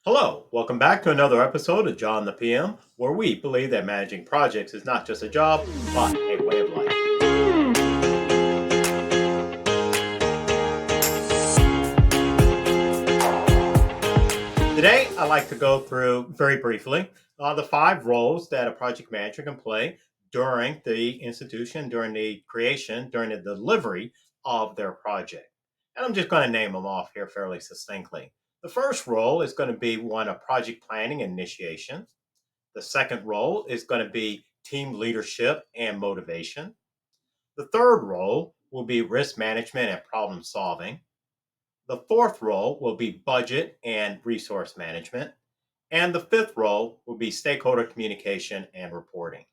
Hello, welcome back to another episode of John the PM, where we believe that managing projects is not just a job, but a way of life. Today, I'd like to go through very briefly the five roles that a project manager can play during the institution, during the creation, during the delivery of their project. And I'm just going to name them off here fairly succinctly. The first role is going to be one of project planning and initiation. The second role is going to be team leadership and motivation. The third role will be risk management and problem solving. The fourth role will be budget and resource management. And the fifth role will be stakeholder communication and reporting.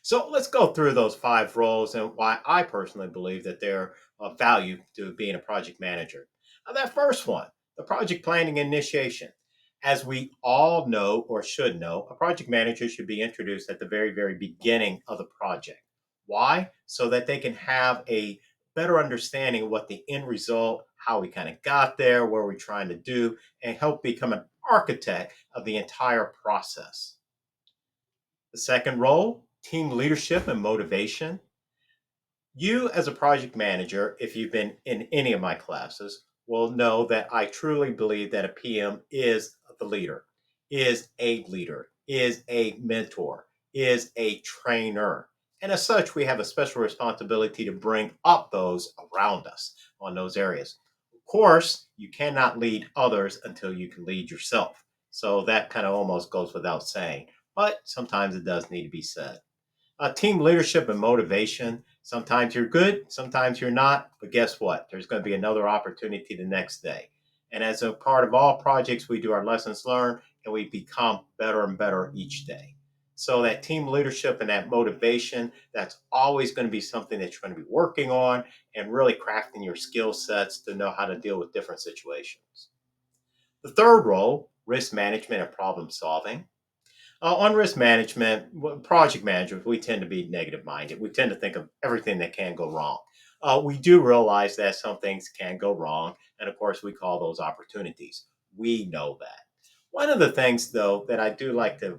So let's go through those five roles and why I personally believe that they're of value to being a project manager. Now, that first one, the project planning initiation. As we all know or should know, a project manager should be introduced at the very, very beginning of the project. Why? So that they can have a better understanding of what the end result, how we kind of got there, what we're trying to do, and help become an architect of the entire process. The second role, team leadership and motivation. You, as a project manager, if you've been in any of my classes, will know that I truly believe that a PM is the leader, is a mentor, is a trainer. And as such, we have a special responsibility to bring up those around us on those areas. Of course, you cannot lead others until you can lead yourself. So that kind of almost goes without saying, but sometimes it does need to be said. Team leadership and motivation. Sometimes you're good, sometimes you're not, but guess what? There's going to be another opportunity the next day. And as a part of all projects, we do our lessons learned and we become better and better each day. So that team leadership and that motivation, that's always going to be something that you're going to be working on and really crafting your skill sets to know how to deal with different situations. The third role, risk management and problem solving. On risk management, project managers, we tend to be negative minded. We tend to think of everything that can go wrong. We do realize that some things can go wrong. And of course, we call those opportunities. We know that. One of the things, though, that I do like to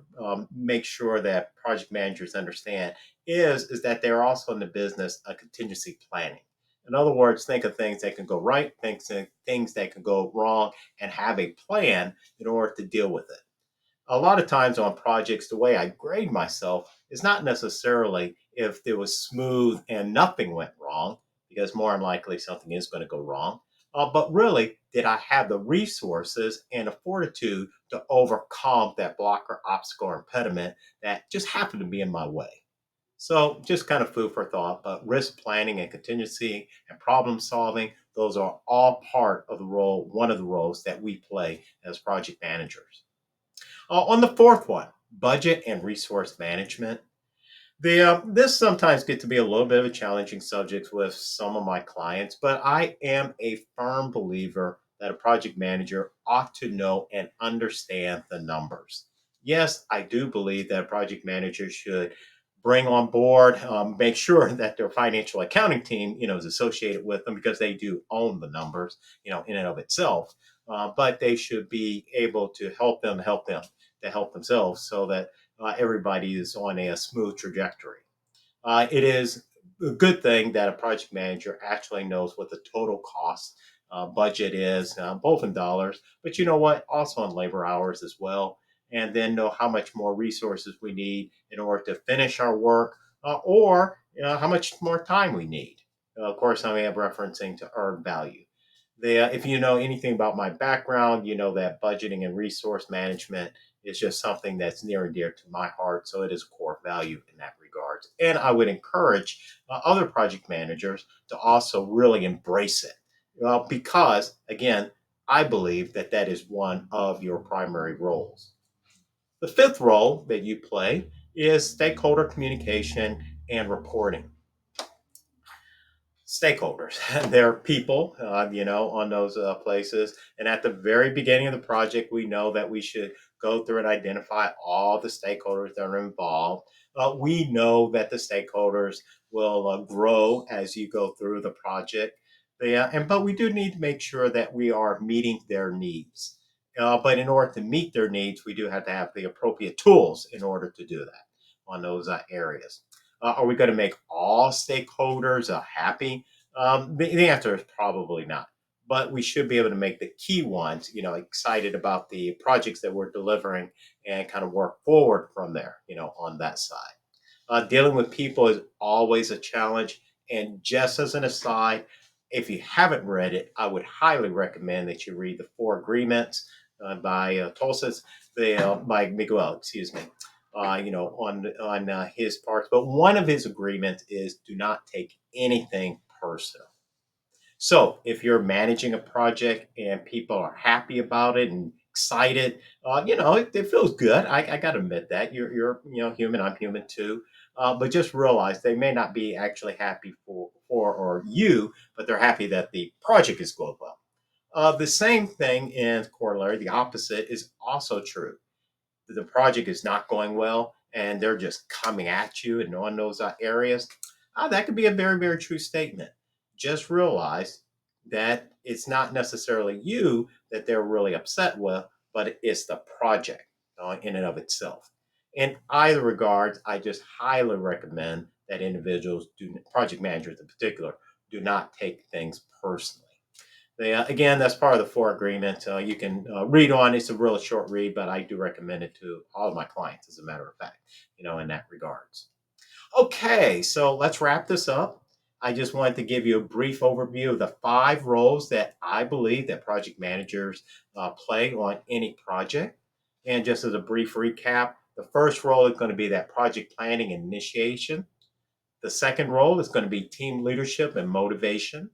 make sure that project managers understand is that they're also in the business of contingency planning. In other words, think of things that can go right, things that can go wrong, and have a plan in order to deal with it. A lot of times on projects, the way I grade myself is not necessarily if it was smooth and nothing went wrong, because more than likely something is going to go wrong. But really, did I have the resources and the fortitude to overcome that blocker, obstacle, or impediment that just happened to be in my way? So, just kind of food for thought. But risk planning and contingency and problem solving, those are all part of the role, one of the roles that we play as project managers. On the fourth one, budget and resource management. This sometimes gets to be a little bit of a challenging subject with some of my clients, but I am a firm believer that a project manager ought to know and understand the numbers. Yes, I do believe that a project manager should bring on board, make sure that their financial accounting team, is associated with them because they do own the numbers, in and of itself. But they should be able to help them to help themselves so that everybody is on a smooth trajectory. It is a good thing that a project manager actually knows what the total cost budget is, both in dollars, but you know what, also in labor hours as well, and then know how much more resources we need in order to finish our work, or how much more time we need. Of course, I am referencing to earned value. If you know anything about my background, you know that budgeting and resource management is just something that's near and dear to my heart. So it is a core value in that regard. And I would encourage other project managers to also really embrace it. Because, again, I believe that that is one of your primary roles. The fifth role that you play is stakeholder communication and reporting. Stakeholders. They're people, on those places. And at the very beginning of the project, we know that we should go through and identify all the stakeholders that are involved. We know that the stakeholders will grow as you go through the project. But we do need to make sure that we are meeting their needs. But in order to meet their needs, we do have to have the appropriate tools in order to do that on those areas. Are we going to make all stakeholders happy? The answer is probably not. But we should be able to make the key ones, excited about the projects that we're delivering and kind of work forward from there, on that side. Dealing with people is always a challenge. And just as an aside, if you haven't read it, I would highly recommend that you read the Four Agreements by Tulsis, by Miguel, excuse me. On his parts, but one of his agreements is do not take anything personal. So if you're managing a project and people are happy about it and excited, it feels good. I got to admit that you're human. I'm human too. But just realize they may not be actually happy for or you, but they're happy that the project is going well. The same thing in corollary, the opposite is also true. The project is not going well and they're just coming at you and on those areas, that could be a very, very true statement. Just realize that it's not necessarily you that they're really upset with, but it's the project in and of itself. In either regards, I just highly recommend that individuals, project managers in particular, do not take things personally. Again, that's part of the Four Agreement. You can read on. It's a really short read, but I do recommend it to all of my clients, as a matter of fact, in that regards. Okay, so let's wrap this up. I just wanted to give you a brief overview of the 5 roles that I believe that project managers play on any project. And just as a brief recap, the first role is going to be that project planning and initiation. The second role is going to be team leadership and motivation.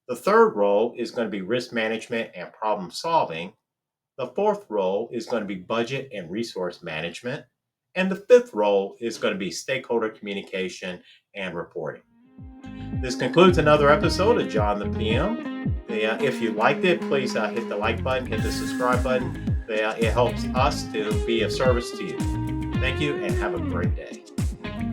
The third role is going to be risk management and problem solving. The fourth role is going to be budget and resource management. And the fifth role is going to be stakeholder communication and reporting. This concludes another episode of John the PM. If you liked it, please hit the like button, hit the subscribe button. It helps us to be of service to you. Thank you and have a great day.